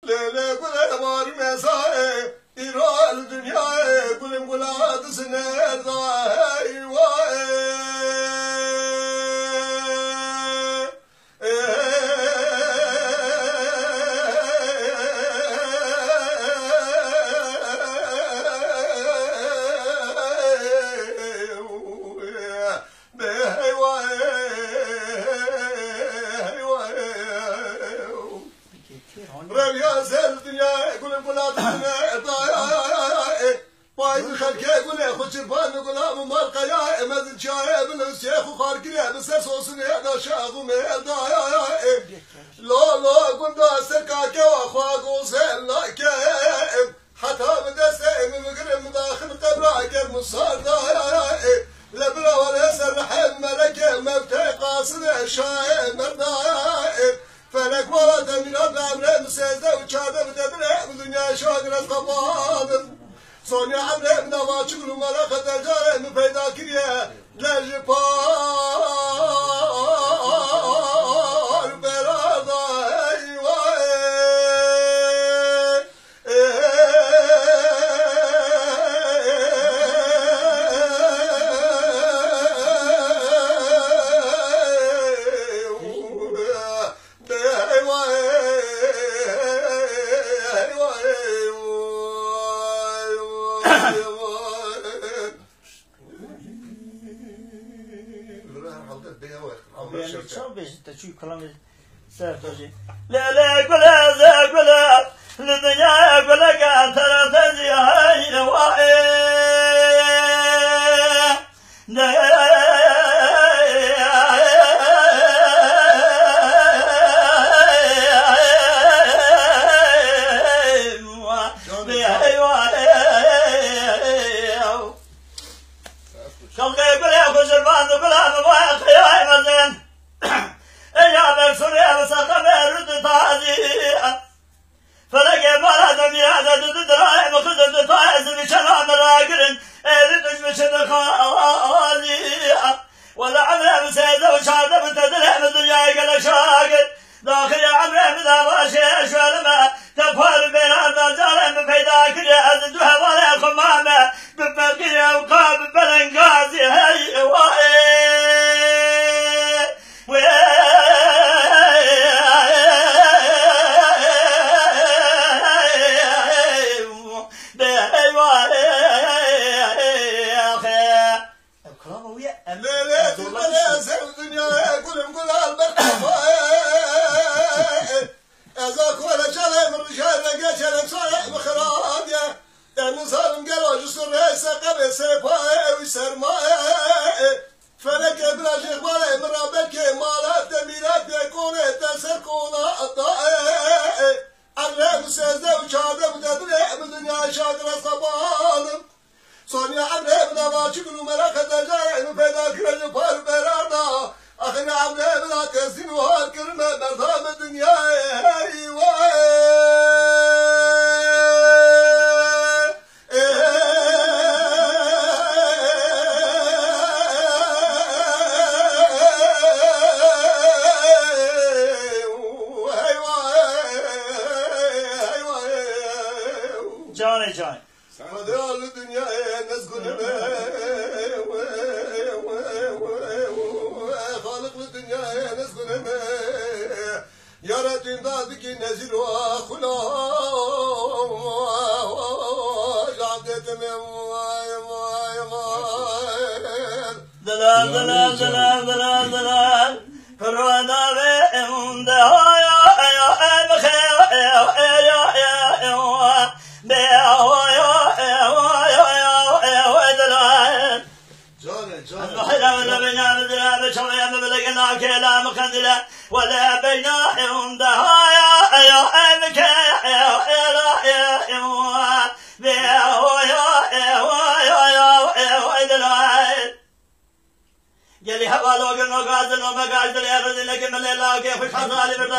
Lele gule var mesai İral dünyaya gülüm guladısın erdai vay ربيا زل الدنيا يقول بلادنا ضايع بايد خلك يقول خش البان يقول مالك يا مازن شاي من الشيخ وخارقيا بس صوصني هذا شاغو ميل ضايع لا قلت سكاك واخواك وسلك حتى بدسه من قرم داخل قبرك المصار ضايع لبلا ولا سرح الملك مفتي قاصد شاي مرضايع فلك ولد من أبناء مسيزة وشادة بتبرع بدنيا شاقر القباض صوني عمري من أواجه المرأة خطر جاري من فيدا كريا للجبار براضة Çok beşikte çünkü kalamı sertoji. Lele kule zekule, dünya kule kantara teziye vay. ولا عمره مسيده وشاده بتدرع من الدنيا يقل شاقد داخل عمره مذا ماشي شوالما تفار بين الرجال من فيداك يعزدها ولا خمامه بفقير وقاب بلنقازي هي فلك ابراج اخبار مرابك مالات ميلاد يكون تسر كونا الضائع على مسازه وشاده بدرع بدنيا شاقر صبان صوني عبد بن واجب الملك تجاي من فداك الجبار برادا اخنا عبد بن تزين وهالكلمه مرضى الدنيا Johnny Johnny. فدال الدنيا نسكن خالق الدنيا نسكن يا رجل ذاتك نزل وخلا دلال فروانا بهم دهايا ولا بينهم دهايا قال لي هبا لو قلنا قادر لو ما قادر يا رجل لكن من لا كيف حصل